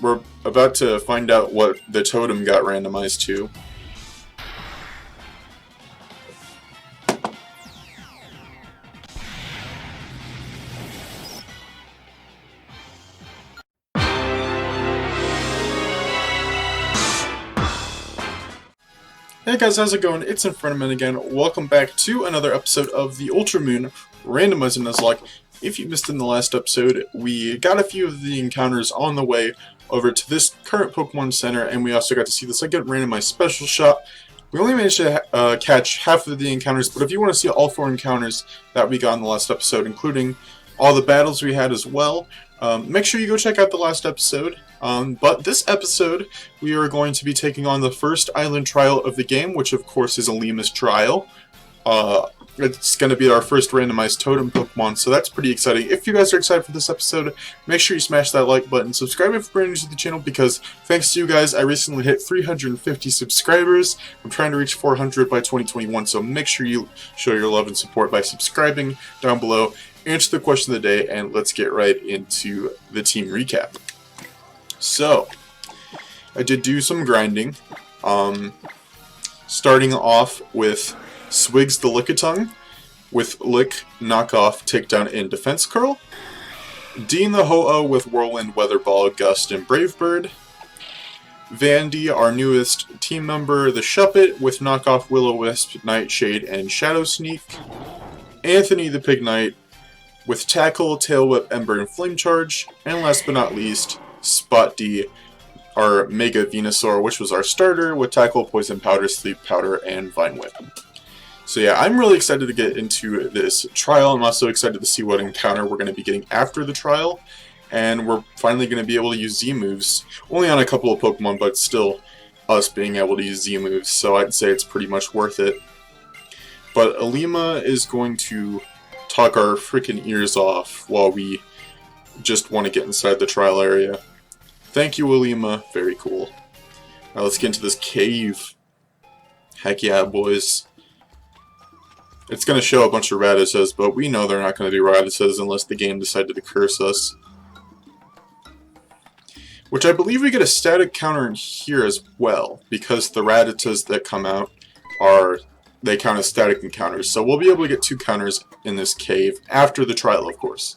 we're about to find out what the Totem got randomized to. Hey guys, how's it going? It's Melemele again. Welcome back to another episode of the Ultra Moon Randomizer Nuzlocke. If you missed in the last episode, we got a few of the encounters on the way over to this current Pokemon Center, and we also got to see the second randomized special shop. We only managed to catch half of the encounters, but if you want to see all 4 encounters that we got in the last episode, including all the battles we had as well, make sure you go check out the last episode. But this episode, we are going to be taking on the first island trial of the game, which of course is Alima's trial. It's going to be our first randomized totem Pokemon, so that's pretty exciting. If you guys are excited for this episode, make sure you smash that like button, subscribe if you're brand new to the channel, because thanks to you guys, I recently hit 350 subscribers. I'm trying to reach 400 by 2021, so make sure you show your love and support by subscribing down below. Answer the question of the day, and let's get right into the team recap. So, I did do some grinding, starting off with Swigs the Lickitung, with Lick, Knockoff, Takedown, and Defense Curl, Dean the Ho-Oh with Whirlwind, Weather Ball, Gust, and Brave Bird, Vandy, our newest team member, the Shuppet, with Knockoff, Will-O-Wisp, Nightshade, and Shadow Sneak, Anthony the Pig Knight, with Tackle, Tail Whip, Ember, and Flame Charge, and last but not least, Spot D, our Mega Venusaur, which was our starter, with Tackle, Poison Powder, Sleep Powder, and Vine Whip. So yeah, I'm really excited to get into this trial. I'm also excited to see what encounter we're going to be getting after the trial, and we're finally going to be able to use Z moves. Only on a couple of Pokemon, but still us being able to use Z moves, so I'd say it's pretty much worth it. But Alima is going to talk our freaking ears off while we just want to get inside the trial area. Thank you, Alima. Very cool. Now let's get into this cave. Heck yeah, boys. It's going to show a bunch of Rattatas, but we know they're not going to be Rattatas unless the game decided to curse us. Which I believe we get a static counter in here as well, because the Rattatas that come out they count as static encounters. So we'll be able to get 2 counters in this cave after the trial, of course.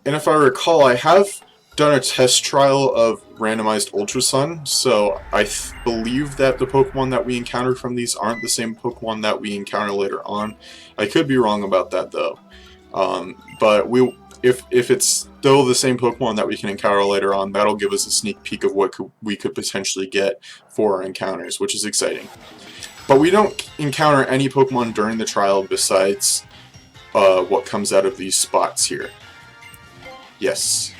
And if I recall, I have done a test trial of randomized Ultra Sun, so I believe that the Pokemon that we encountered from these aren't the same Pokemon that we encounter later on. I could be wrong about that though. But if it's still the same Pokemon that we can encounter later on, that'll give us a sneak peek of what we could potentially get for our encounters, which is exciting. But we don't encounter any Pokemon during the trial besides what comes out of these spots here. Yes.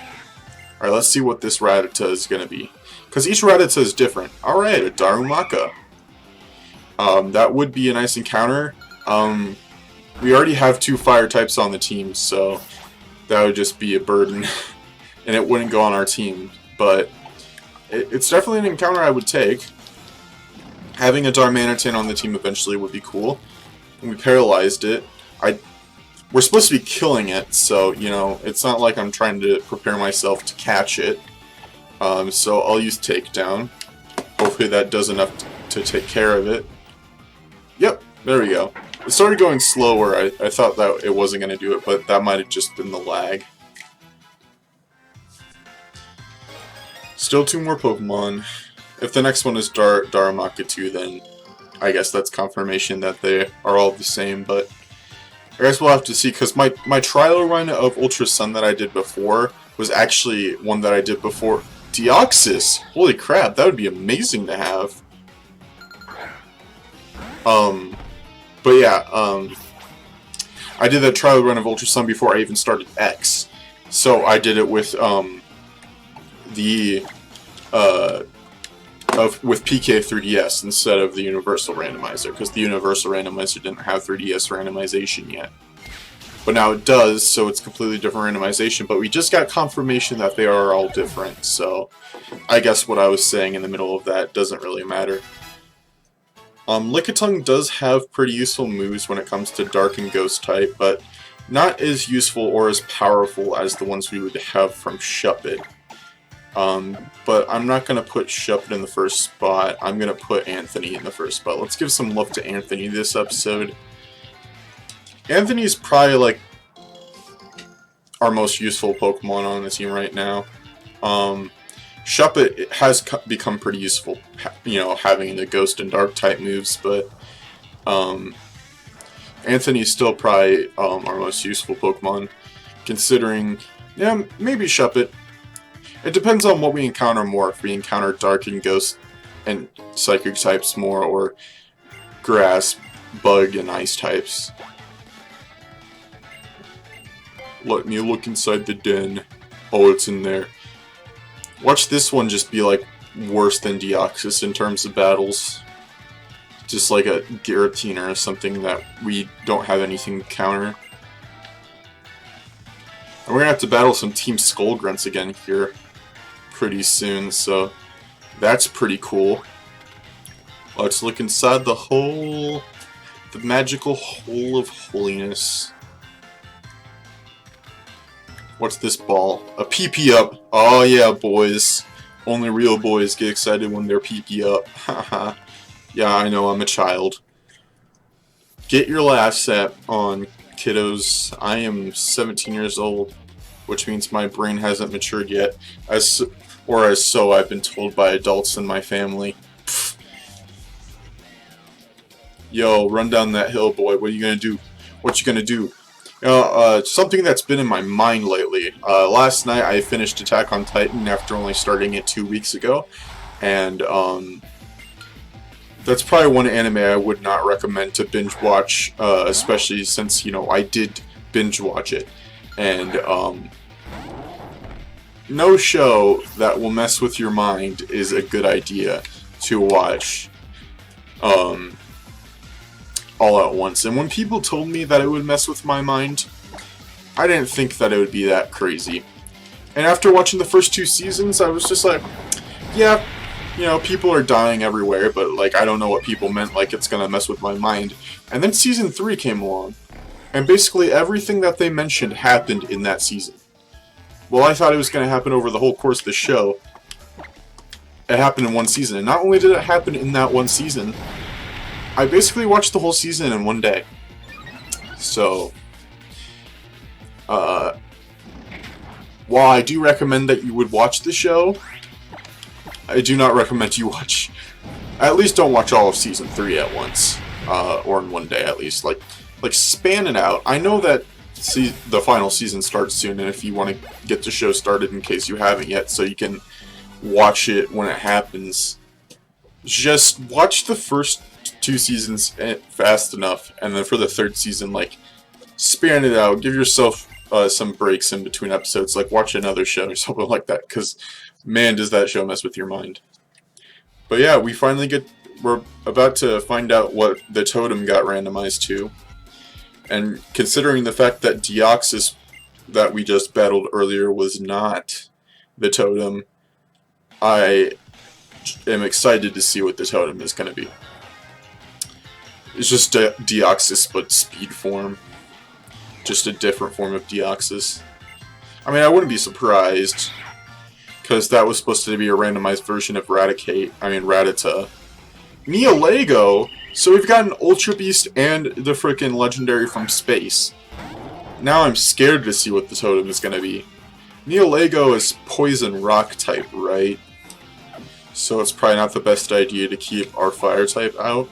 Alright, let's see what this Rattata is going to be. Because each Rattata is different. Alright, a Darumaka. That would be a nice encounter. We already have 2 fire types on the team, so that would just be a burden. And it wouldn't go on our team. But it's definitely an encounter I would take. Having a Darmanitan on the team eventually would be cool. And we paralyzed it. We're supposed to be killing it, so, you know, it's not like I'm trying to prepare myself to catch it. So I'll use Takedown. Hopefully that does enough to take care of it. Yep, there we go. It started going slower. I thought that it wasn't going to do it, but that might have just been the lag. Still 2 more Pokemon. If the next one is Darumaka 2, then I guess that's confirmation that they are all the same, but I guess we'll have to see, because my trial run of Ultra Sun that I did before was actually one that I did before Deoxys. Holy crap, that would be amazing to have. But yeah, I did that trial run of Ultra Sun before I even started X. So I did it with with PK 3DS instead of the Universal Randomizer, because the Universal Randomizer didn't have 3DS randomization yet. But now it does, so it's completely different randomization, but we just got confirmation that they are all different, so I guess what I was saying in the middle of that doesn't really matter. Lickitung does have pretty useful moves when it comes to Dark and Ghost type, but not as useful or as powerful as the ones we would have from Shuppet. But I'm not going to put Shuppet in the first spot. I'm going to put Anthony in the first spot. Let's give some love to Anthony this episode. Anthony's probably like our most useful Pokemon on the team right now. Shuppet has become pretty useful, you know, having the Ghost and Dark type moves, but Anthony's still probably our most useful Pokemon, considering, yeah, maybe Shuppet. It depends on what we encounter more, if we encounter Dark and Ghost and Psychic types more, or Grass, Bug, and Ice types. Let me look inside the den. Oh, it's in there. Watch this one just be like worse than Deoxys in terms of battles. Just like a Giratina or something that we don't have anything to counter. And we're gonna have to battle some Team Skull Grunts again here pretty soon, so that's pretty cool. Let's look inside the hole, the magical hole of holiness. What's this ball? A PP up. Oh yeah, boys. Only real boys get excited when they're PP up. Haha. Yeah, I know, I'm a child. Get your laugh set on, kiddos. I am 17 years old, which means my brain hasn't matured yet, as so I've been told by adults in my family. Pfft. Yo, run down that hill, boy. What are you gonna do? What you gonna do? Something that's been in my mind lately. Last night I finished Attack on Titan after only starting it 2 weeks ago, and that's probably one anime I would not recommend to binge watch, especially since, you know, I did binge watch it. And no show that will mess with your mind is a good idea to watch all at once. And when people told me that it would mess with my mind, I didn't think that it would be that crazy. And after watching the first 2 seasons, I was just like, yeah, you know, people are dying everywhere, but like, I don't know what people meant, like it's gonna mess with my mind. And then season 3 came along, and basically everything that they mentioned happened in that season. Well, I thought it was gonna happen over the whole course of the show. It happened in 1 season, and not only did it happen in that 1 season, I basically watched the whole season in 1 day. So, while I do recommend that you would watch the show, I do not recommend you watch, at least don't watch all of season 3 at once, or in 1 day at least. Like span it out. I know that the final season starts soon, and if you want to get the show started in case you haven't yet, so you can watch it when it happens, just watch the first 2 seasons fast enough, and then for the 3rd season, like, span it out. Give yourself some breaks in between episodes, like watch another show or something like that, because man, does that show mess with your mind. But yeah, we're about to find out what the Totem got randomized to, and considering the fact that Deoxys that we just battled earlier was not the Totem, I am excited to see what the Totem is going to be. It's just Deoxys, but speed form. Just a different form of Deoxys. I mean, I wouldn't be surprised, because that was supposed to be a randomized version of Raticate. I mean, Ratatta. Meadow. So we've got an Ultra Beast and the frickin' Legendary from space. Now I'm scared to see what the Totem is going to be. Meadow is Poison Rock type, right? So it's probably not the best idea to keep our Fire type out.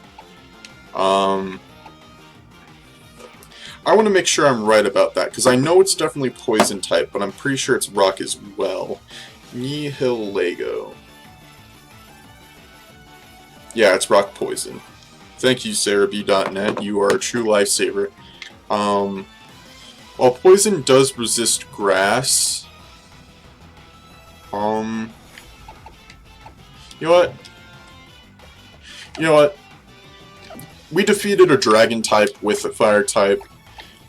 I want to make sure I'm right about that, because I know it's definitely Poison type, but I'm pretty sure it's Rock as well. Meadow. Yeah, it's Rock Poison. Thank you, SarahB.net. You are a true lifesaver. While Poison does resist Grass, you know what? We defeated a Dragon type with a Fire type.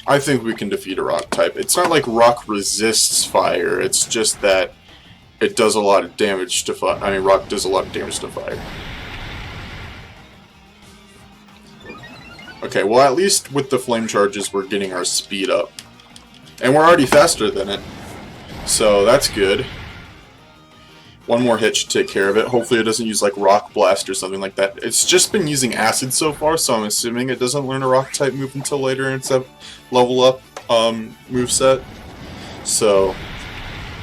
I think we can defeat a Rock type. It's not like Rock resists Fire, it's just that it does a lot of damage to Fire. I mean, Rock does a lot of damage to Fire. Okay, well, at least with the Flame Charges, we're getting our speed up. And we're already faster than it. So, that's good. One more hit should take care of it. Hopefully it doesn't use like Rock Blast or something like that. It's just been using Acid so far, so I'm assuming it doesn't learn a Rock type move until later in its level up moveset. So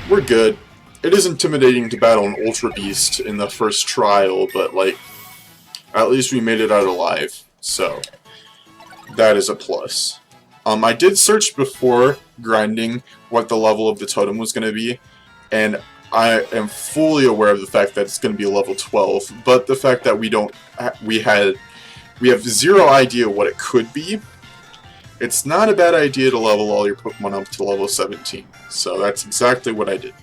we're good. It is intimidating to battle an Ultra Beast in the first trial, but like at least we made it out alive. So that is a plus. I did search before grinding what the level of the totem was going to be, and I am fully aware of the fact that it's going to be a level 12, but the fact that we have zero idea what it could be, it's not a bad idea to level all your Pokemon up to level 17. So that's exactly what I did.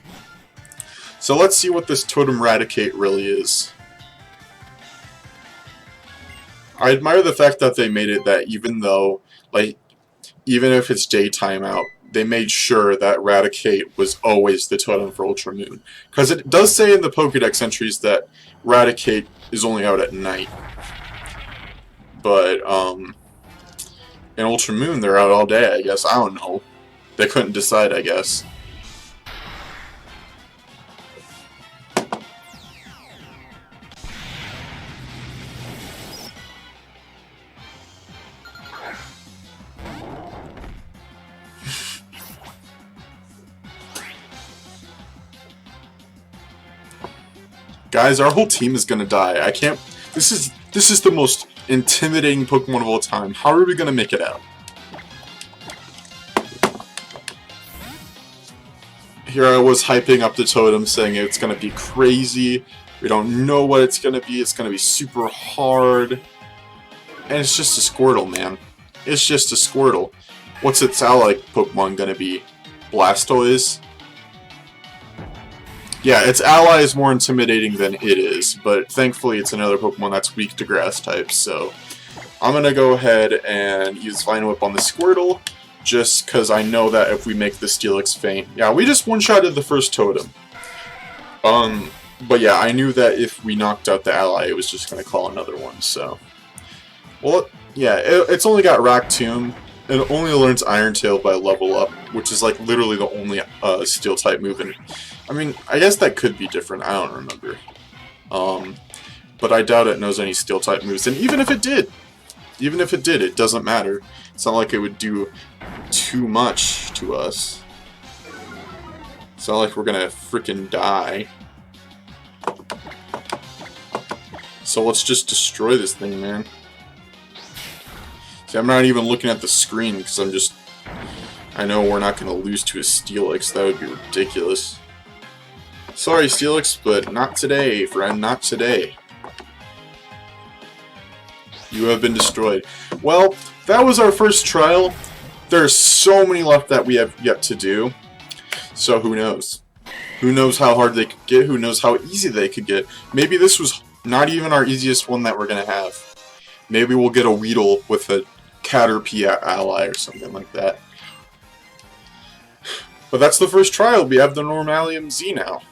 So let's see what this Totem Raticate really is. I admire the fact that they made it that even if it's daytime out, they made sure that Raticate was always the totem for Ultra Moon. Because it does say in the Pokédex entries that Raticate is only out at night. But, in Ultra Moon, they're out all day, I guess. I don't know. They couldn't decide, I guess. Guys, our whole team is gonna die. I can't. This is the most intimidating Pokemon of all time. How are we gonna make it out? Here I was hyping up the totem, saying it's gonna be crazy. We don't know what it's gonna be. It's gonna be super hard, and it's just a Squirtle, man. It's just a Squirtle. What's its ally Pokemon gonna be? Blastoise? Yeah, its ally is more intimidating than it is, but thankfully it's another Pokemon that's weak to grass types, so I'm gonna go ahead and use Vine Whip on the Squirtle, just because I know that if we make the Steelix faint... Yeah, we just one-shotted the first totem. But yeah, I knew that if we knocked out the ally, it was just gonna call another one, so... Well, yeah, it's only got Rock Tomb. It only learns Iron Tail by level up, which is like literally the only Steel type move. And I mean, I guess that could be different. I don't remember. But I doubt it knows any Steel type moves. And even if it did, it doesn't matter. It's not like it would do too much to us. It's not like we're gonna freaking die. So let's just destroy this thing, man. See, I'm not even looking at the screen because I know we're not going to lose to a Steelix. That would be ridiculous. Sorry, Steelix, but not today, friend. Not today. You have been destroyed. Well, that was our first trial. There's so many left that we have yet to do. So who knows? Who knows how hard they could get? Who knows how easy they could get? Maybe this was not even our easiest one that we're going to have. Maybe we'll get a Weedle with a Caterpie ally or something like that. But that's the first trial. We have the Normalium Z now.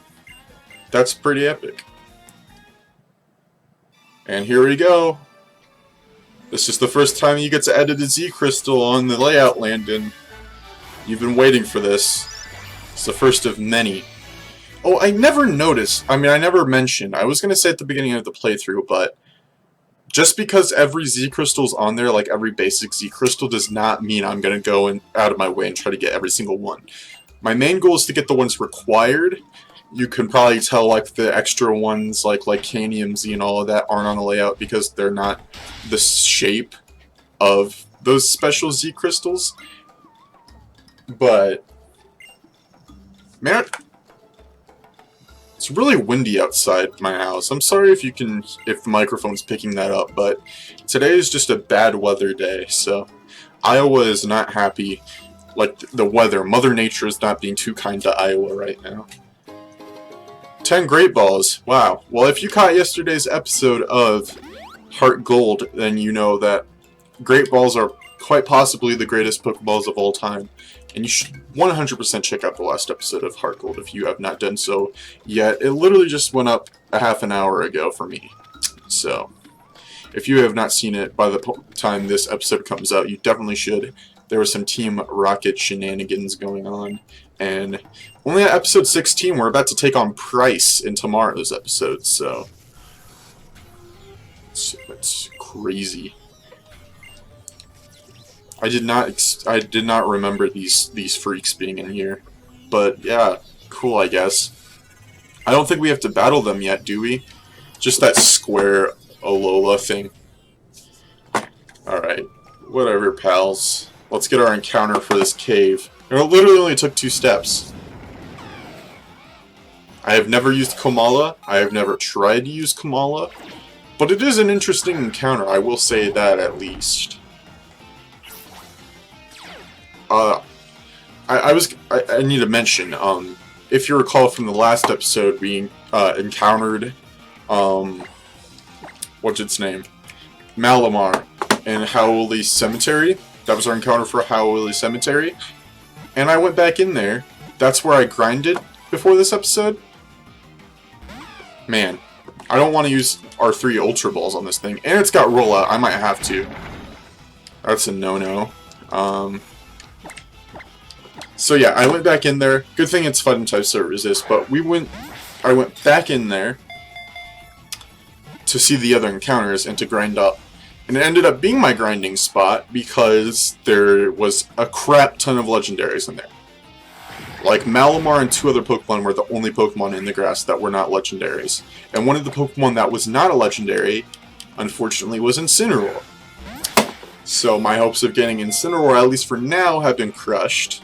That's pretty epic. And here we go. This is the first time you get to edit a Z Crystal on the layout, Landon. You've been waiting for this. It's the first of many. Oh, I never noticed. I mean, I never mentioned. I was going to say at the beginning of the playthrough, but just because every Z Crystal's on there, like every basic Z Crystal, does not mean I'm going to go out of my way and try to get every single one. My main goal is to get the ones required. You can probably tell like the extra ones like Canium Z and all of that aren't on the layout because they're not the shape of those special Z Crystals. But, man, it's really windy outside my house. I'm sorry if the microphone's picking that up, but today is just a bad weather day, so Iowa is not happy. Like, the weather. Mother Nature is not being too kind to Iowa right now. 10 Great Balls. Wow. Well, if you caught yesterday's episode of Heart Gold, then you know that Great Balls are quite possibly the greatest Pokeballs of all time. And you should 100% check out the last episode of Heart Gold if you have not done so yet. It literally just went up a half an hour ago for me. So, if you have not seen it by the time this episode comes out, you definitely should. There was some Team Rocket shenanigans going on. And only at episode 16, we're about to take on Price in tomorrow's episode, so it's crazy. I did not remember these freaks being in here, but yeah, cool, I guess. I don't think we have to battle them yet, do we? Just that square Alola thing. Alright, whatever, pals. Let's get our encounter for this cave. It literally only took 2 steps. I have never used Komala. I have never tried to use Komala. But it is an interesting encounter, I will say that at least. I need to mention, if you recall from the last episode, we encountered, what's its name? Malamar in Howley Cemetery. That was our encounter for Howley Cemetery. And I went back in there. That's where I grinded before this episode. Man, I don't want to use our 3 Ultra Balls on this thing. And it's got rollout. I might have to. That's a no-no. So yeah, I went back in there. Good thing it's Fun type so resist, but I went back in there to see the other encounters and to grind up. And it ended up being my grinding spot because there was a crap ton of legendaries in there. Like Malamar and 2 other Pokemon were the only Pokemon in the grass that were not legendaries. And one of the Pokemon that was not a legendary, unfortunately, was Incineroar. So my hopes of getting Incineroar, at least for now, have been crushed.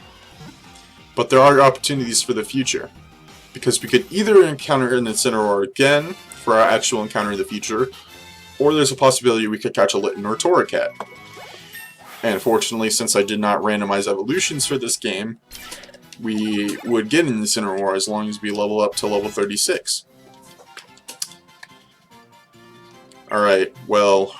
But there are opportunities for the future. Because we could either encounter an Incineroar again for our actual encounter in the future, or there's a possibility we could catch a Litten or Torracat. And fortunately, since I did not randomize evolutions for this game, we would get an Incineroar as long as we level up to level 36. Alright, well,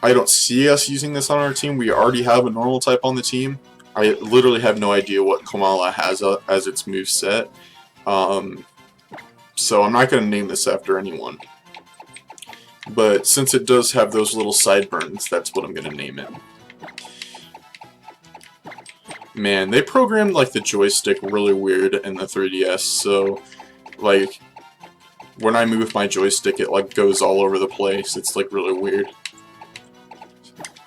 I don't see us using this on our team. We already have a normal type on the team. I literally have no idea what Komala has as its moveset. So I'm not going to name this after anyone. But since it does have those little sideburns, that's what I'm going to name it. Man, they programmed like the joystick really weird in the 3DS, so like when I move my joystick it like goes all over the place. It's like really weird.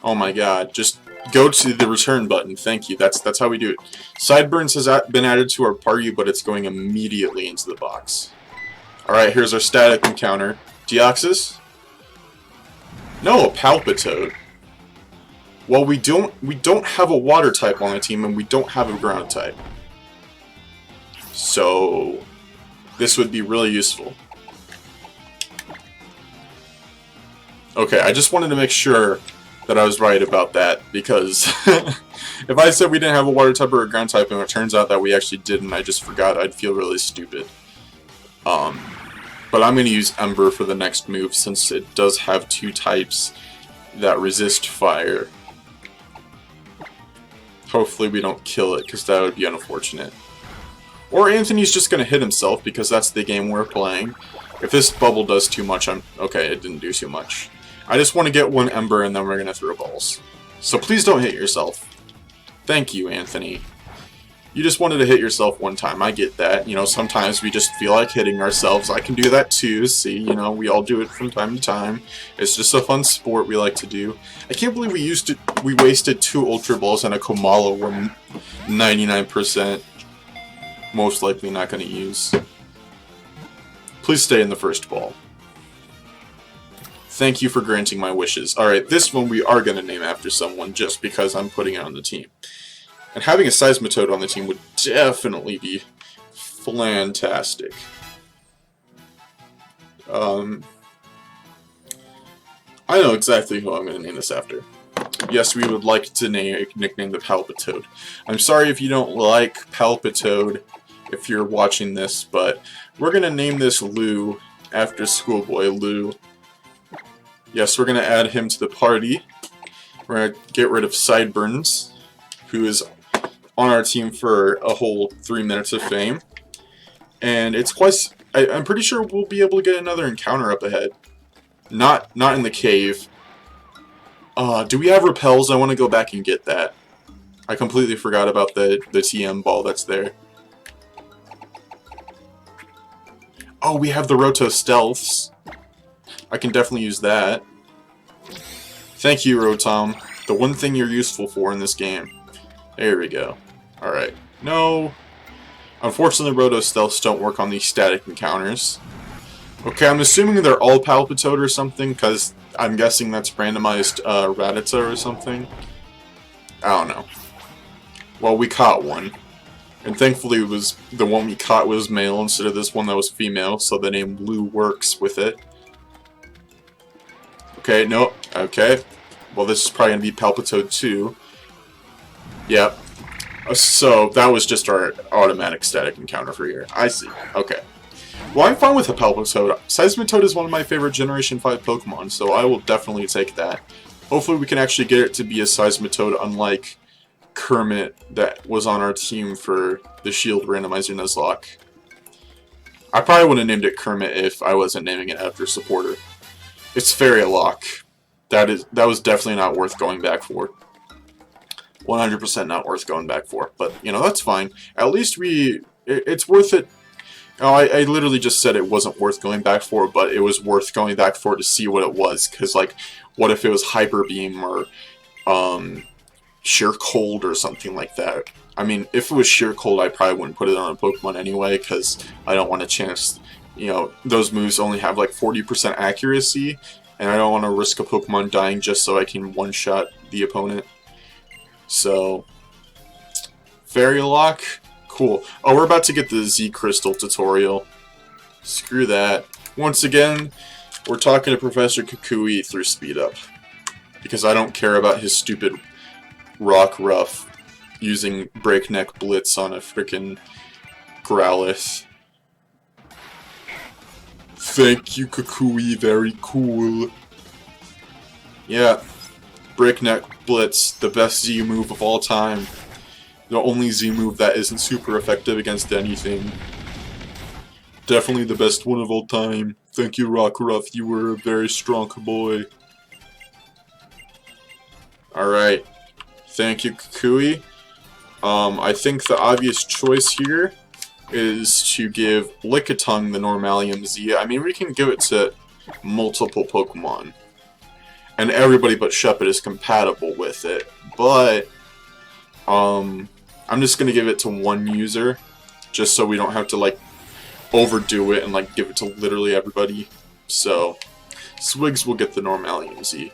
Oh my god, just go to the return button. Thank you. That's how we do it. Sideburns has been added to our party, but it's going immediately into the box. Alright, here's our static encounter. Deoxys? No, a Palpitoad. Well, we don't have a water type on the team, and we don't have a ground type. So this would be really useful. Okay, I just wanted to make sure that I was right about that, because if I said we didn't have a water type or a ground type, and it turns out that we actually did, and I just forgot, I'd feel really stupid. But I'm going to use Ember for the next move, since it does have 2 types that resist fire. Hopefully we don't kill it, because that would be unfortunate. Or Anthony's just going to hit himself, because that's the game we're playing. If this bubble does too much, okay, it didn't do too much. I just want to get 1 Ember, and then we're going to throw balls. So please don't hit yourself. Thank you, Anthony. You just wanted to hit yourself 1 time. I get that. You know, sometimes we just feel like hitting ourselves. I can do that too. See, you know, we all do it from time to time. It's just a fun sport we like to do. I can't believe we wasted 2 Ultra Balls and a Komala we're 99% most likely not going to use. Please stay in the first ball. Thank you for granting my wishes. Alright, this one we are going to name after someone just because I'm putting it on the team. And having a Seismitoad on the team would definitely be fantastic. I know exactly who I'm going to name this after. Yes, we would like to nickname the Palpitoad. I'm sorry if you don't like Palpitoad if you're watching this, but we're going to name this Lou after Schoolboy Lou. Yes, we're going to add him to the party. We're going to get rid of Sideburns, who is on our team for a whole 3 minutes of fame. And it's quite... I'm pretty sure we'll be able to get another encounter up ahead. Not in the cave. Do we have repels? I want to go back and get that. I completely forgot about the TM ball that's there. Oh, we have the Roto Stealths. I can definitely use that. Thank you, Rotom. The one thing you're useful for in this game. There we go. Alright. No. Unfortunately, Roto Stealths don't work on these static encounters. Okay, I'm assuming they're all Palpitoad or something, because I'm guessing that's randomized Ratatta or something. I don't know. Well, we caught one. And thankfully, it was the one we caught was male instead of this one that was female, so the name Blue works with it. Okay, no, okay. Well, this is probably going to be Palpitoad 2. Yep. So, that was just our automatic static encounter for here. I see. Okay. Well, I'm fine with a Palpitoad. Seismitoad is one of my favorite Generation 5 Pokemon, so I will definitely take that. Hopefully we can actually get it to be a Seismitoad, unlike Kermit that was on our team for the Shield Randomizer Nuzlocke. I probably would have named it Kermit if I wasn't naming it after Supporter. It's Fairy-Lock. That was definitely not worth going back for. 100% not worth going back for. But, you know, that's fine. At least it's worth it. Oh, I literally just said it wasn't worth going back for, but it was worth going back for to see what it was. Because, like, what if it was Hyper Beam or Sheer Cold or something like that? I mean, if it was Sheer Cold, I probably wouldn't put it on a Pokemon anyway, because I don't want a chance. You know, those moves only have like 40% accuracy, and I don't want to risk a Pokemon dying just so I can one-shot the opponent. So, Fairy Lock, cool. Oh, we're about to get the Z Crystal tutorial. Screw that. Once again, we're talking to Professor Kukui through Speed Up, because I don't care about his stupid Rock Ruff using Breakneck Blitz on a frickin' Growlithe. Thank you, Kukui, very cool. Yeah, Breakneck Blitz, the best Z move of all time. The only Z move that isn't super effective against anything. Definitely the best one of all time. Thank you, Rockruff, you were a very strong boy. Alright, thank you, Kukui. I think the obvious choice here is to give Lickitung the Normalium Z. I mean, we can give it to multiple Pokemon. And everybody but Shuppet is compatible with it. But, I'm just going to give it to one user. Just so we don't have to, like, overdo it and, like, give it to literally everybody. So, Swigs will get the Normalium Z.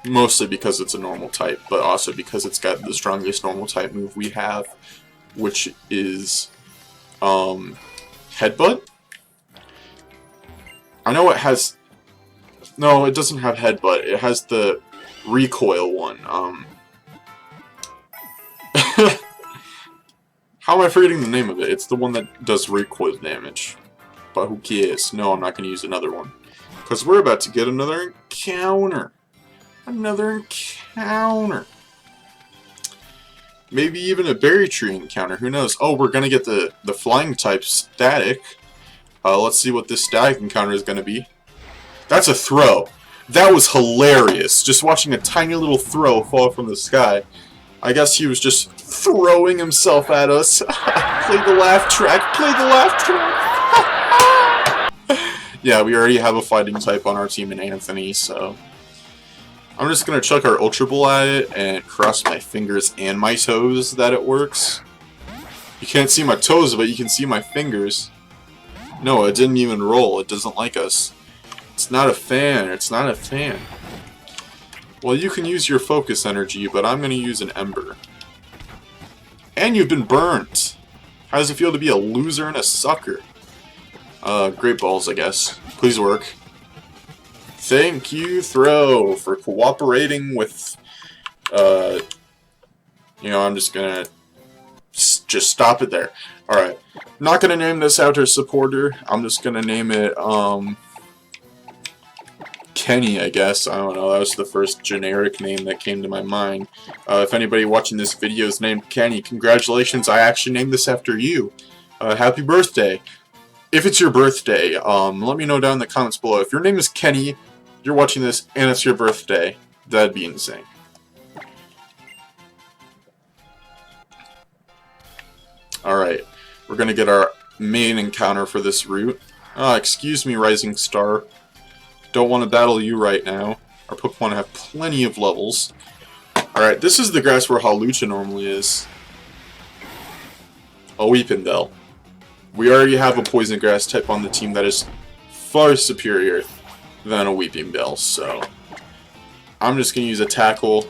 Mostly because it's a normal type, but also because it's got the strongest normal type move we have, which is Headbutt? I know it has... No, it doesn't have Headbutt. It has the Recoil one. How am I forgetting the name of it? It's the one that does recoil damage. But who cares? No, I'm not going to use another one. Because we're about to get another encounter. Another encounter. Maybe even a Berry Tree encounter. Who knows? Oh, we're going to get the flying type static. Let's see what this static encounter is going to be. That's a throw. That was hilarious. Just watching a tiny little throw fall from the sky. I guess he was just throwing himself at us. Play the laugh track. Play the laugh track. Yeah, we already have a fighting type on our team in Anthony, so... I'm just going to chuck our Ultra Ball at it and cross my fingers and my toes that it works. You can't see my toes, but you can see my fingers. No, it didn't even roll. It doesn't like us. It's not a fan. It's not a fan. Well, you can use your focus energy, but I'm going to use an Ember. And you've been burnt. How does it feel to be a loser and a sucker? Great balls, I guess. Please work. Thank you, Throw, for cooperating with, you know, I'm just gonna just stop it there. Alright. I'm not gonna name this outer supporter. I'm just gonna name it, Kenny, I guess. I don't know. That was the first generic name that came to my mind. If anybody watching this video is named Kenny, congratulations. I actually named this after you. Happy birthday. If it's your birthday, let me know down in the comments below. If your name is Kenny, you're watching this, and it's your birthday, that'd be insane. Alright, we're gonna get our main encounter for this route. Excuse me, Rising Star. Don't want to battle you right now. Our Pokemon have plenty of levels. Alright, this is the grass where Hawlucha normally is. A Weepinbell. We already have a Poison Grass type on the team that is far superior than a Weepinbell, so I'm just going to use a Tackle.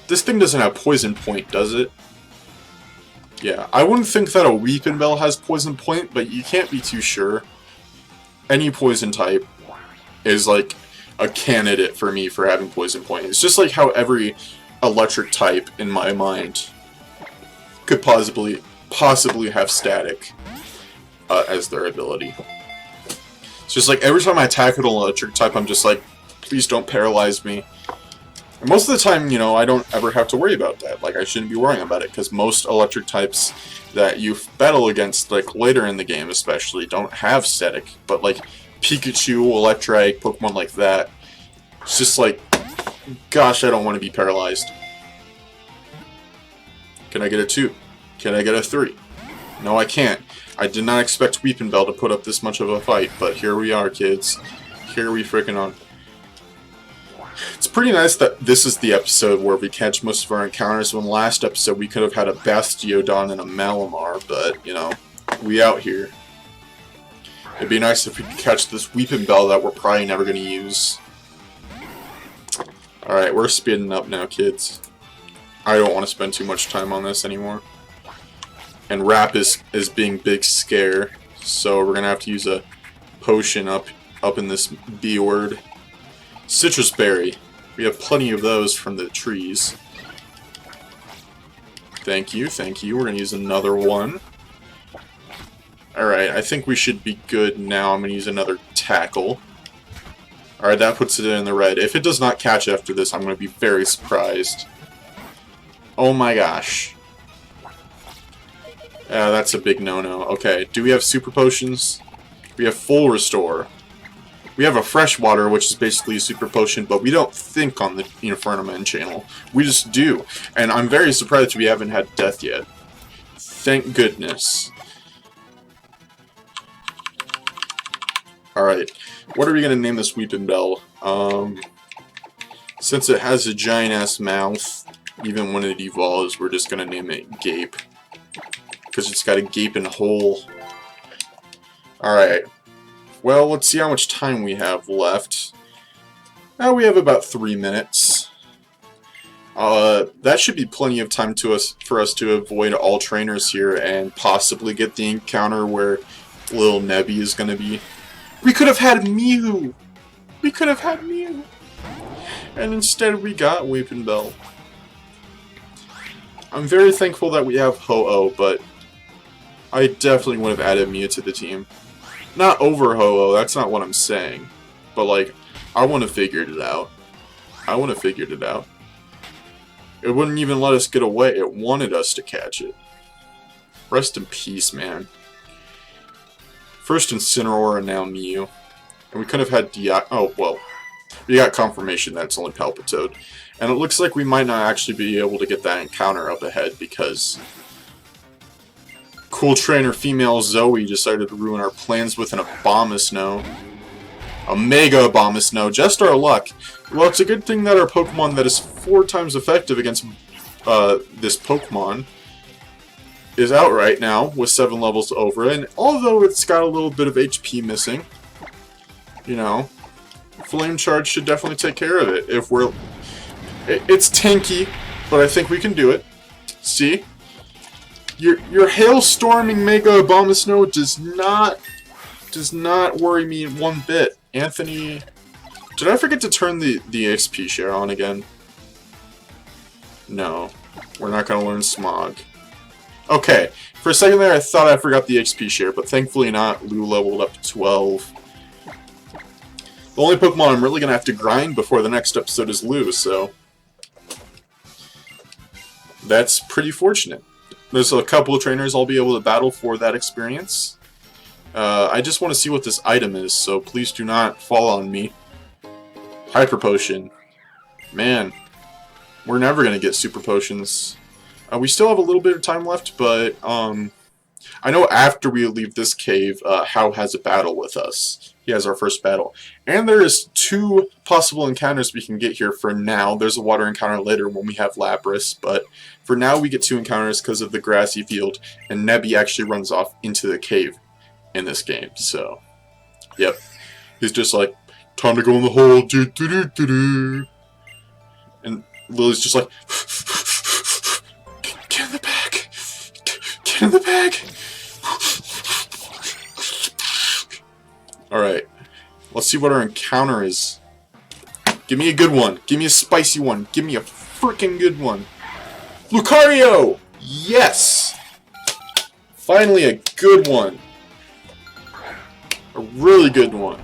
This thing doesn't have Poison Point, does it? Yeah, I wouldn't think that a Weepinbell has Poison Point, but you can't be too sure. Any Poison type is like a candidate for me for having Poison Point. It's just like how every electric type, in my mind, could possibly have Static as their ability. It's just like every time I attack an electric type, I'm just like, please don't paralyze me. And most of the time, you know, I don't ever have to worry about that. Like, I shouldn't be worrying about it, because most electric types that you battle against, like, later in the game especially, don't have Static. But, like, Pikachu, Electrike, Pokemon like that, it's just like, gosh, I don't want to be paralyzed. Can I get a 2? Can I get a 3? No, I can't. I did not expect Weepinbell to put up this much of a fight, but here we are, kids. Here we frickin' are. It's pretty nice that this is the episode where we catch most of our encounters, when last episode we could have had a Bastiodon and a Malamar, but, you know, we out here. It'd be nice if we could catch this Weepinbell that we're probably never going to use. Alright, we're speeding up now, kids. I don't want to spend too much time on this anymore. And Rap is being big scare, so we're going to have to use a potion up in this B word. Citrus Berry. We have plenty of those from the trees. Thank you, thank you. We're going to use another one. Alright, I think we should be good now. I'm going to use another Tackle. Alright, that puts it in the red. If it does not catch after this, I'm going to be very surprised. Oh my gosh. That's a big no-no. Okay, do we have Super Potions? We have Full Restore. We have a Freshwater, which is basically a Super Potion, but we don't think on the Infernoman channel. We just do. And I'm very surprised we haven't had Death yet. Thank goodness. Alright, what are we going to name this Weepinbell? Since it has a giant-ass mouth, even when it evolves, we're just going to name it Gape. Because it's got a gaping hole. Alright. Well, let's see how much time we have left. Now we have about 3 minutes. That should be plenty of time for us to avoid all trainers here and possibly get the encounter where little Nebby is going to be. We could have had Mew! We could have had Mew! And instead we got Weepinbell. I'm very thankful that we have Ho-Oh, but I definitely would have added Mew to the team. Not over Ho-Oh, that's not what I'm saying. But, like, I want to figure it out. I want to figure it out. It wouldn't even let us get away. It wanted us to catch it. Rest in peace, man. First Incineroar and now Mew. And we could have had oh, well. We got confirmation that it's only Palpitoad. And it looks like we might not actually be able to get that encounter up ahead because cool trainer female Zoe decided to ruin our plans with an Abomasnow. A Mega Abomasnow, just our luck. Well, it's a good thing that our Pokemon that is 4 times effective against this Pokemon is out right now with 7 levels over, and although it's got a little bit of HP missing, you know, Flame Charge should definitely take care of it. If we're, it's tanky, but I think we can do it. See, your Hailstorming Mega Abomasnow does not worry me one bit. Anthony, did I forget to turn the XP share on again? No, we're not gonna learn Smog. Okay, for a second there I thought I forgot the XP share, but thankfully not. Lou leveled up to 12. The only Pokemon I'm really going to have to grind before the next episode is Lou, so that's pretty fortunate. There's a couple of trainers I'll be able to battle for that experience. I just want to see what this item is, so please do not fall on me. Hyper Potion. Man, we're never going to get Super Potions. We still have a little bit of time left, but I know after we leave this cave, How has a battle with us. He has our first battle. And there is 2 possible encounters we can get here for now. There's a water encounter later when we have Lapras, but for now we get 2 encounters because of the grassy field, and Nebby actually runs off into the cave in this game, so, yep. He's just like, time to go in the hole, do do do do do. And Lily's just like, get in the bag, get in the bag. Alright, let's see what our encounter is. Give me a good one. Give me a spicy one. Give me a freaking good one. Lucario! Yes! Finally a good one. A really good one.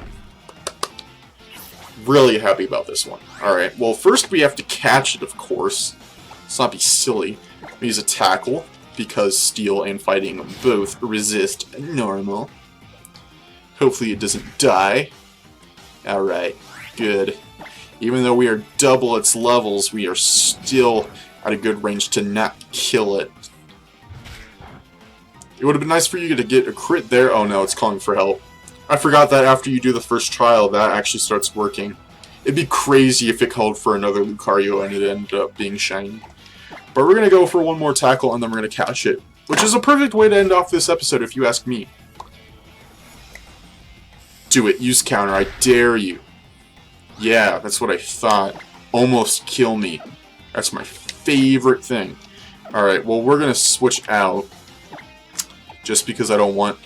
Really happy about this one. Alright, well first we have to catch it, of course. Let's not be silly. We use a tackle, because steel and fighting both resist normal. Hopefully it doesn't die. Alright, good. Even though we are double its levels, we are still at a good range to not kill it. It would have been nice for you to get a crit there. Oh no, it's calling for help. I forgot that after you do the first trial, that actually starts working. It'd be crazy if it called for another Lucario and it ended up being shiny. But we're going to go for one more tackle and then we're going to catch it. Which is a perfect way to end off this episode if you ask me. Do it. Use counter. I dare you. Yeah, that's what I thought. Almost kill me. That's my favorite thing. Alright, well we're going to switch out. Just because I don't want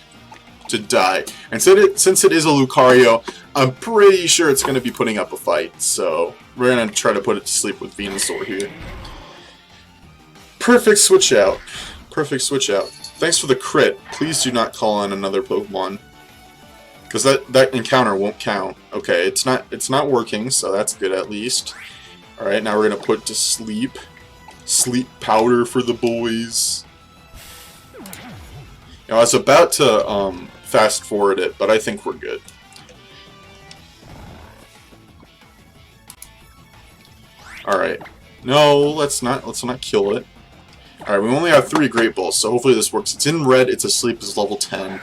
to die. And since it is a Lucario, I'm pretty sure it's going to be putting up a fight. So we're going to try to put it to sleep with Venusaur here. Perfect switch out. Perfect switch out. Thanks for the crit. Please do not call on another Pokemon. Because that encounter won't count. Okay, it's not working, so that's good at least. Alright, now we're gonna put to sleep. Sleep powder for the boys. Now I was about to fast forward it, but I think we're good. Alright. No, let's not kill it. Alright, we only have 3 Great Balls, so hopefully this works. It's in red, it's asleep, it's level 10.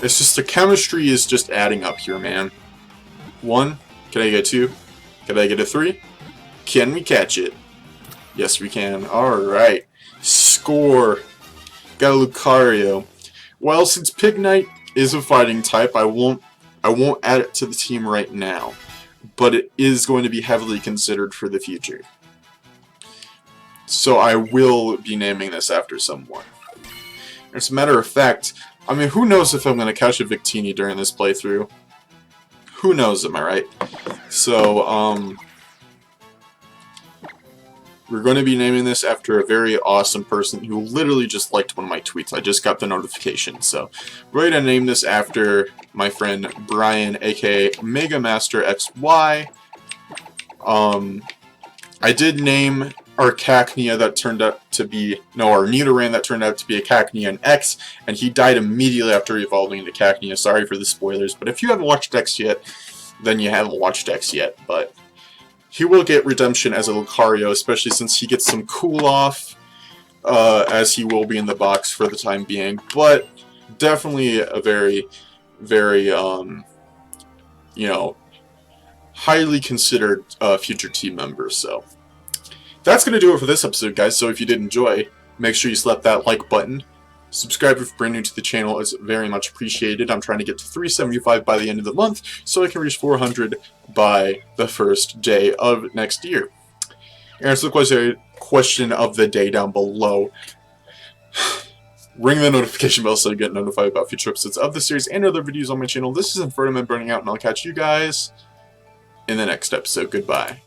It's just the chemistry is just adding up here, man. 1. Can I get 2? Can I get a 3? Can we catch it? Yes, we can. Alright. Score. Got a Lucario. Well, since Pignite is a fighting type, I won't add it to the team right now. But it is going to be heavily considered for the future. So I will be naming this after someone. As a matter of fact, I mean, who knows if I'm going to catch a Victini during this playthrough? Who knows, am I right? So, we're going to be naming this after a very awesome person who literally just liked one of my tweets. I just got the notification, so we're going to name this after my friend Brian, aka Mega Master XY. I did name our Cacnea that turned out to be, no, our Nidoran that turned out to be a Cacnea in X, and he died immediately after evolving into Cacnea. Sorry for the spoilers, but if you haven't watched X yet, then you haven't watched X yet, but he will get redemption as a Lucario, especially since he gets some cool off, as he will be in the box for the time being, but definitely a very, very, you know, highly considered future team member, so. That's going to do it for this episode, guys, so if you did enjoy, make sure you slap that like button. Subscribe if you're brand new to the channel is very much appreciated. I'm trying to get to 375 by the end of the month, so I can reach 400 by the first day of next year. Answer the question of the day down below. Ring the notification bell so you get notified about future episodes of the series and other videos on my channel. This is Verdant burning out, and I'll catch you guys in the next episode. Goodbye.